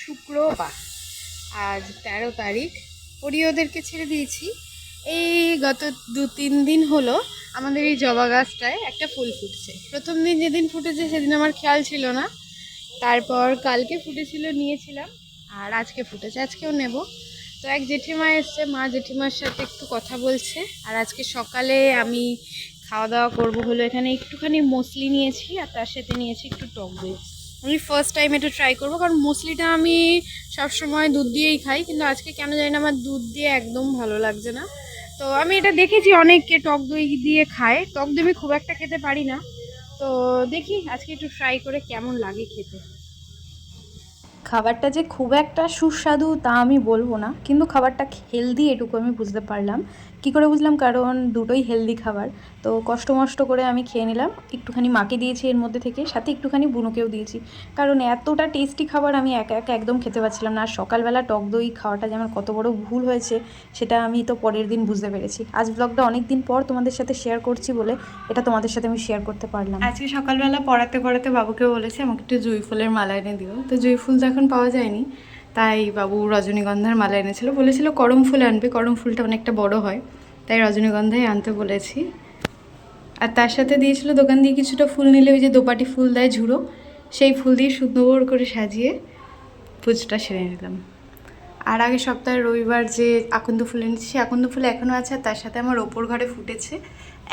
শুক্রবার, আজ 13 তারিখ। ওদেরকে ছেড়ে দিয়েছি। এই গত 2-3 দিন হলো আমাদের এই জবা গাছটায় একটা ফুল ফুটছে। প্রথম দিন যেদিন ফুটেছে সেদিন আমার খেয়াল ছিল না, তারপর কালকে ফুটেছিল, নিয়েছিলাম, আর আজকে ফুটেছে, আজকেও নেব। তো এক জেঠিমা এসছে, মা জেঠিমার সাথে একটু কথা বলছে। আর আজকে সকালে আমি খাওয়া দাওয়া করবো হলো, এখানে একটুখানি মসলি নিয়েছি আর তার সাথে নিয়েছি একটু টক দই। আমি ফার্স্ট টাইম এটা ট্রাই করবো, কারণ মসলিটা আমি সবসময় দুধ দিয়েই খাই, কিন্তু আজকে কেন জানি না আমার দুধ দিয়ে একদম ভালো লাগছে না। তো আমি এটা দেখেছি অনেককে টক দই দিয়ে খায়, টক দই আমি খুব একটা খেতে পারি না। তো দেখি আজকে একটু ট্রাই করে কেমন লাগে খেতে। খাবারটা যে খুব একটা সুস্বাদু তা আমি বলবো না, কিন্তু খাবারটা হেলদি এটুকু আমি বুঝতে পারলাম। কী করে বুঝলাম, কারণ দুটোই হেলদি খাবার। তো কষ্ট মষ্ট করে আমি খেয়ে নিলাম, একটুখানি মাকে দিয়েছি এর মধ্যে থেকে, সাথে একটুখানি বুনুকেও দিয়েছি, কারণ এতটা টেস্টি খাবার আমি একা একা একদম খেতে পারছিলাম না। আর সকালবেলা টক দই খাওয়াটা যে আমার কত বড় ভুল হয়েছে সেটা আমি তো পরের দিন বুঝতে পেরেছি। আজ ব্লগটা অনেক দিন পর তোমাদের সাথে শেয়ার করছি বলে এটা তোমাদের সাথে আমি শেয়ার করতে পারলাম। আজকে সকালবেলা পড়াতে পড়াতে বাবুকে বলেছি আমাকে একটু জুঁই ফুলের মালা এনে দিও, তো জুঁই ফুল তো এখন পাওয়া যায়নি, তাই বাবু রজনীগন্ধার মালা এনেছিল। বলেছিল করম ফুল আনবে, করম ফুলটা অনেকটা বড় হয়, তাই রজনীগন্ধাই আনতে বলেছি। আর তার সাথে দিয়েছিল দোকান দিয়ে কিছুটা ফুল নিলে, ওই যে দোপাটি ফুল দেয় ঝুড়ো, সেই ফুল দিয়ে সুন্দর করে সাজিয়ে পুজোটা সেরে নিলাম। আর আগের সপ্তাহে রবিবার যে আকন্দ ফুল এনেছি, সেই আকন্দ ফুল এখনও আছে। আর তার সাথে আমার ওপর ঘরে ফুটেছে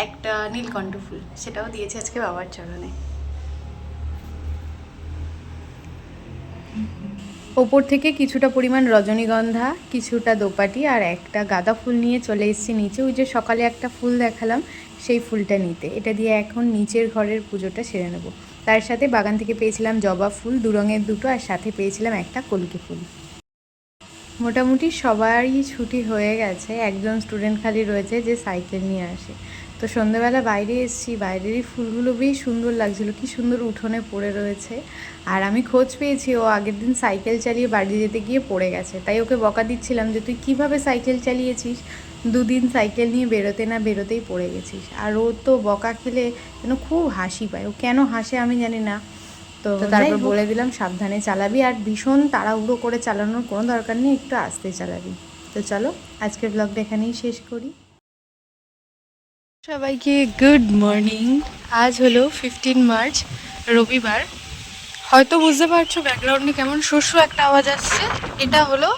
একটা নীলকণ্ঠ ফুল, সেটাও দিয়েছে আজকে বাবার চরণে। ওপর থেকে কিছুটা পরিমাণ রজনীগন্ধা, কিছুটা দোপাটি আর একটা গাঁদা ফুল নিয়ে চলে এসেছি নিচে। ওই যে সকালে একটা ফুল দেখালাম সেই ফুলটা নিতে। এটা দিয়ে এখন নিচের ঘরের পুজোটা সেরে নেব। তার সাথে বাগান থেকে পেয়েছিলাম জবা ফুল 2 রঙের দুটো, আর সাথে পেয়েছিলাম একটা কলকে ফুল। মোটামুটি সবারই ছুটি হয়ে গেছে, একজন স্টুডেন্ট খালি রয়েছে যে সাইকেল নিয়ে আসে। তো সন্ধ্যেবেলা বাইরে এসেছি, বাইরেরই ফুলগুলো বেশ সুন্দর লাগছিলো, কি সুন্দর উঠোনে পড়ে রয়েছে। আর আমি খোঁজ পেয়েছি ও আগের দিন সাইকেল চালিয়ে বাড়ি যেতে গিয়ে পড়ে গেছে, তাই ওকে বকা দিচ্ছিলাম যে তুই কিভাবে সাইকেল চালিয়েছিস, 2 দিন সাইকেল নিয়ে বেরোতে না বেরোতেই পড়ে গেছিস। আর ও তো বকা খেলে যেন খুব হাসি পায়, ও কেন হাসে আমি জানি না। তো তারপর বলে দিলাম সাবধানে চালাবি, আর ভীষণ তাড়াহুড়ো করে চালানোর কোনো দরকার নেই, একটু আস্তে চালাবি। তো চলো আজকের ব্লগটা এখানেই শেষ করি। সবাইকে গুড মর্নিং। আজ হলো 15 মার্চ, রবিবার। হয়তো বুঝতে পারছো ব্যাকগ্রাউন্ডে কেমন শস্য একটা আওয়াজ আসছে। এটা হলো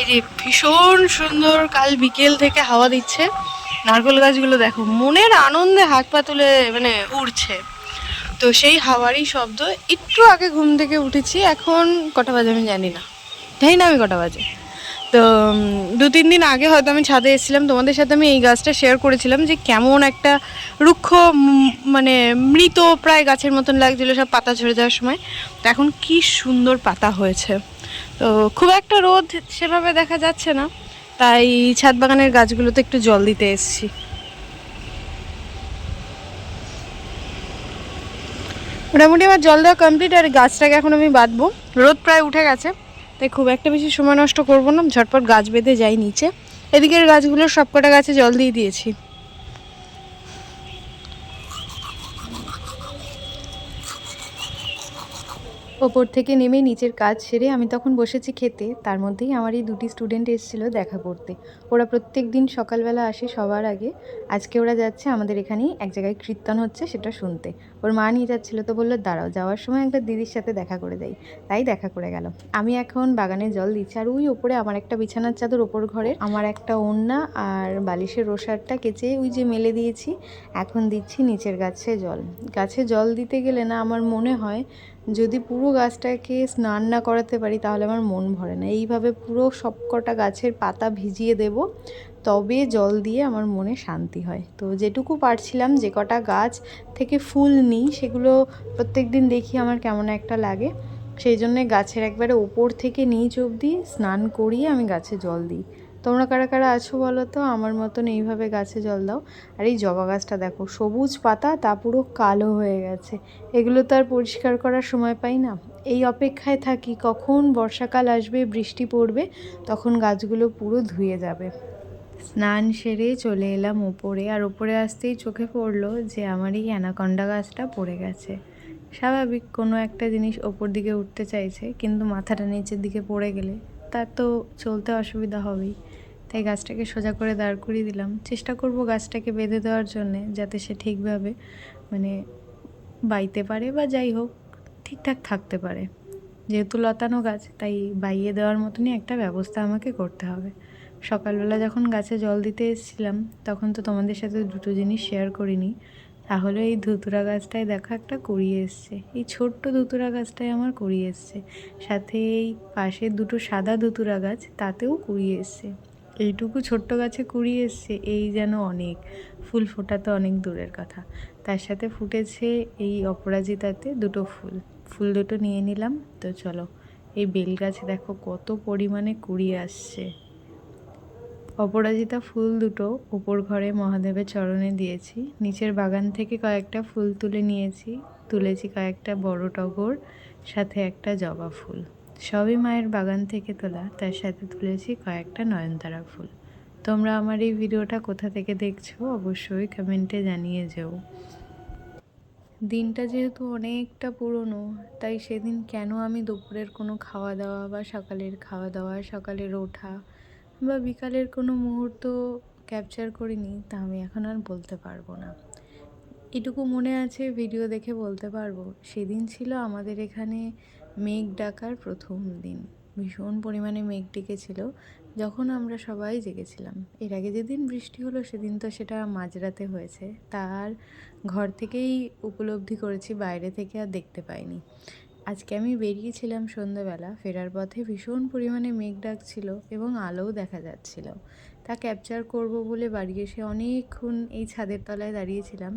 এই যে ভীষণ সুন্দর কাল বিকেল থেকে হাওয়া দিচ্ছে, নারকেল গাছগুলো দেখো মনের আনন্দে হাত পা তুলে মানে উড়ছে। তো সেই হাওয়ারই শব্দ। একটু আগে ঘুম থেকে উঠেছি, এখন কটা বাজে আমি জানি না, আমি কটা বাজে। তো 2-3 দিন আগে হয়তো আমি ছাদে এসেছিলাম, তোমাদের সাথে আমি এই গাছটা শেয়ার করেছিলাম যে কেমন একটা রুক্ষ মানে মৃত প্রায় গাছের মতন লাগছিলো সব পাতা ঝরে যাওয়ার সময়। তো এখন কি সুন্দর পাতা হয়েছে। তো খুব একটা রোদ সেভাবে দেখা যাচ্ছে না, তাই ছাদ বাগানের গাছগুলোতে একটু জল দিতে এসেছি। মোটামুটি আমার জল দেওয়া কমপ্লিট, আর গাছটাকে এখন আমি বাঁধবো। রোদ প্রায় উঠে গেছে, তাই খুব একটা বেশি সময় নষ্ট করবো না, ঝটপট গাছ বেঁধে যাই নিচে। এদিকের গাছগুলোর সবকটা গাছে জল দিয়ে দিয়েছি। ওপর থেকে নেমে নিচের কাজ সেরে আমি তখন বসেছি খেতে, তার মধ্যেই আমার এই 2টি স্টুডেন্ট এসেছিলো দেখা করতে। ওরা প্রত্যেক দিন সকালবেলা আসে সবার আগে। আজকে ওরা যাচ্ছে আমাদের এখানেই এক জায়গায় কীর্তন হচ্ছে সেটা শুনতে। ওর মা নিয়ে যাচ্ছিলো, তো বললো দাঁড়াও, যাওয়ার সময় একবার দিদির সাথে দেখা করে যাই, তাই দেখা করে গেল। আমি এখন বাগানে জল দিচ্ছি, আর ওই ওপরে আমার একটা বিছানার চাদর ওপর ঘরে, আমার একটা ওড়না আর বালিশের রোসারটা কেচে ওই যে মেলে দিয়েছি। এখন দিচ্ছি নিচের গাছে জল। গাছে জল দিতে গেলে না আমার মনে হয় যদি পুরো গাছটাকে স্নান না করাতে পারি তাহলে আমার মন ভরে না। এইভাবে পুরো সবকটা গাছের পাতা ভিজিয়ে দেব, তবে জল দিয়ে আমার মনে শান্তি হয়। তো যেটুকু পারছিলাম, যে কটা গাছ থেকে ফুল নিই সেগুলো প্রত্যেক দিন দেখি আমার কেমন একটা লাগে, সেই জন্যে গাছের একবারে ওপর থেকে নিচ অবধি স্নান করিয়ে আমি গাছে জল দিই। তোমরা কারা কারা আছো বলো তো আমার মতন এইভাবে গাছে জল দাও। আর এই জবা গাছটা দেখো, সবুজ পাতা তা পুরো কালো হয়ে গেছে। এগুলো তো আর পরিষ্কার করার সময় পাই না, এই অপেক্ষায় থাকি কখন বর্ষাকাল আসবে, বৃষ্টি পড়বে, তখন গাছগুলো পুরো ধুয়ে যাবে। স্নান সেরে চলে এলাম ওপরে, আর ওপরে আসতেই চোখে পড়লো যে আমার এই অ্যানাকন্ডা গাছটা পড়ে গেছে। স্বাভাবিক, কোনো একটা জিনিস ওপর দিকে উঠতে চাইছে, কিন্তু মাথাটা নিচের দিকে পড়ে গেলে তার তো চলতে অসুবিধা হবেই। তাই গাছটাকে সোজা করে দাঁড় করিয়ে দিলাম। চেষ্টা করব গাছটাকে বেঁধে দেওয়ার জন্যে, যাতে সে ঠিকভাবে মানে বাইতে পারে বা যাই হোক ঠিকঠাক থাকতে পারে। যেহেতু লতানো গাছ, তাই বাইয়ে দেওয়ার মতনই একটা ব্যবস্থা আমাকে করতে হবে। সকালবেলা যখন গাছে জল দিতে এসেছিলাম তখন তো তোমাদের সাথে 2টো জিনিস শেয়ার করিনি। তাহলে এই ধুতুরা গাছটায় দেখো একটা কুড়িয়ে এসছে, এই ছোট্ট ধুতুরা গাছটায় আমার কুড়িয়ে এসছে, সাথে এই পাশে 2টো সাদা ধুতুরা গাছ তাতেও কুড়িয়ে এসছে। এইটুকু ছোট্ট গাছে কুড়িয়ে এসছে, এই যেন অনেক। ফুল ফোটা তো অনেক দূরের কথা, তার সাথে ফুটেছে এই অপরাজিতাতে 2টো ফুল। ফুল 2টো নিয়ে নিলাম। তো চলো, এই বেল গাছে দেখো কত পরিমাণে কুড়ি আসছে। অপরাজিতা ফুল দুটো উপর ঘরে মহাদেবের চরণে দিয়েছি। নিচের বাগান থেকে কয়েকটা ফুল তুলে নিয়েছি, তুলেছি কয়েকটা বড় টগর, সাথে একটা জবা ফুল। সবই মায়ের বাগান থেকে তোলা, তার সাথে তুলেছি কয়েকটা নয়নতারা ফুল। তোমরা আমার এই ভিডিওটা কোথা থেকে দেখছো অবশ্যই কমেন্টে জানিয়ে যেও। দিনটা যেহেতু অনেকটা পুরনো, তাই সেদিন কেন আমি দুপুরের কোনো খাওয়া দাওয়া বা সকালের খাওয়া দাওয়া, সকালের ওঠা বা বিকালের কোনো মুহূর্ত ক্যাপচার করিনি তা আমি এখন আর বলতে পারবো না। এটুকু মনে আছে, ভিডিও দেখে বলতে পারবো, সেদিন ছিল আমাদের এখানে মেঘ ডাকার প্রথম দিন। ভীষণ পরিমাণে মেঘ ডেকেছিল যখন আমরা সবাই জেগেছিলাম। এর আগে যেদিন বৃষ্টি হলো সেদিন তো সেটা মাঝরাতে হয়েছে, তার ঘর থেকেই উপলব্ধি করেছি, বাইরে থেকে আর দেখতে পাইনি। আজকে আমি বেরিয়েছিলাম সন্ধ্যাবেলা, ফেরার পথে ভীষণ পরিমাণে মেঘ ডাকছিল এবং আলোও দেখা যাচ্ছিল। তা ক্যাপচার করব বলে বাড়ি এসে অনেকক্ষণ এই ছাদের তলায় দাঁড়িয়েছিলাম।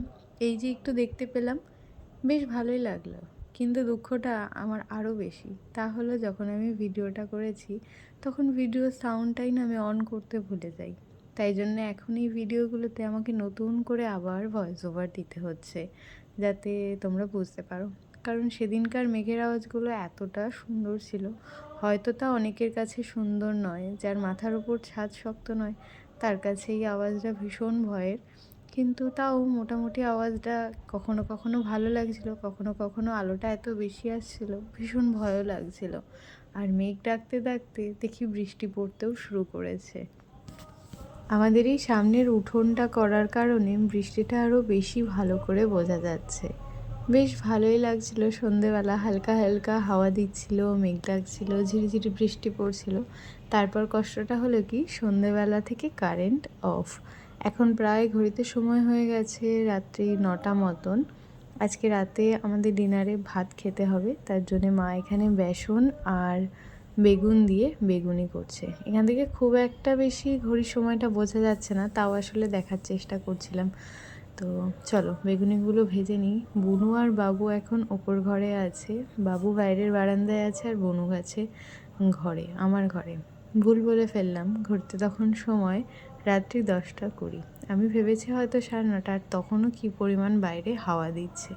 এই যে একটু দেখতে পেলাম, বেশ ভালোই লাগলো। কিন্তু দুঃখটা আমার আরও বেশি, তা হলো যখন আমি ভিডিওটা করেছি তখন ভিডিও সাউন্ডটাই না আমি অন করতে ভুলে যাই। তাই জন্য এখন এই ভিডিওগুলোতে আমাকে নতুন করে আবার ভয়েস ওভার দিতে হচ্ছে, যাতে তোমরা বুঝতে পারো। কারণ সেদিনকার মেঘের আওয়াজগুলো এতটা সুন্দর ছিল, হয়তো তা অনেকের কাছে সুন্দর নয়, যার মাথার উপর ছাদ শক্ত নয় তার কাছে এই আওয়াজটা ভীষণ ভয়ের। কিন্তু তাও মোটামুটি আওয়াজটা কখনো কখনো ভালো লাগছিল, কখনো কখনো আলোটা এত বেশি আসছিল, ভীষণ ভয়ও লাগছিল। আর মেঘ ডাকতে ডাকতে দেখি বৃষ্টি পড়তেও শুরু করেছে। আমাদের এই সামনের উঠোনটা করার কারণে বৃষ্টিটা আরও বেশি ভালো করে বোঝা যাচ্ছে। বেশ ভালোই লাগছিল। সন্ধেবেলা হালকা হালকা হাওয়া দিচ্ছিল, মেঘ ডাকছিল, ঝিরিঝিরি বৃষ্টি পড়ছিল। তারপর কষ্টটা হলো কি, সন্ধেবেলা থেকে কারেন্ট অফ। এখন প্রায় ঘড়িতে সময় হয়ে গেছে রাত্রি 9টা মতন। আজকে রাতে আমাদের ডিনারে ভাত খেতে হবে, তার জন্যে মা এখানে বেসন আর বেগুন দিয়ে বেগুনি করছে। এখান থেকে খুব একটা বেশি ঘড়ির সময়টা বোঝা যাচ্ছে না, তাও আসলে দেখার চেষ্টা করছিলাম। তো চলো বেগুনিগুলো ভেজে নিই। বুনু আর বাবু এখন ওপর ঘরে আছে, বাবু বাইরের বারান্দায় আছে আর বনু আছে ঘরে, আমার ঘরে। ভুল বলে ফেললাম, ঘুরতে তখন সময় রাত্রি 10টা 20। আমি ভেবেছি হয়তো 9:30, আর তখনও কী পরিমাণ বাইরে হাওয়া দিচ্ছে।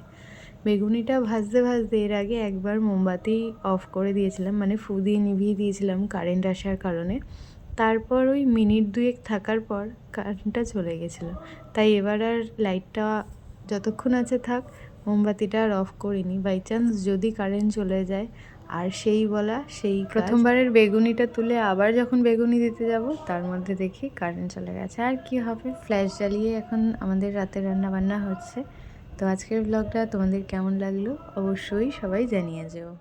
বেগুনিটা ভাজতে ভাজতে এর আগে একবার মোমবাতি অফ করে দিয়েছিলাম, মানে ফু দিয়ে নিভিয়ে দিয়েছিলাম কারেন্ট আসার কারণে। তারপর ওই মিনিট 2 থাকার পর কারেন্টটা চলে গেছিলো, তাই এবার আর লাইটটা যতক্ষণ আছে থাক, মোমবাতিটা আর অফ করিনি। বাই চান্স যদি কারেন্ট চলে যায়, আর সেই বলা সেই প্রথমবারের বেগুনিটা তুলে আবার যখন বেগুনি দিতে যাব তার মধ্যে দেখি কারেন্ট চলে গেছে। আর কি হবে, ফ্ল্যাশ জ্বালিয়ে এখন আমাদের রাতে রান্না বান্না হচ্ছে। তো আজকের ব্লগটা তোমাদের কেমন লাগলো অবশ্যই সবাই জানিয়ে যেও।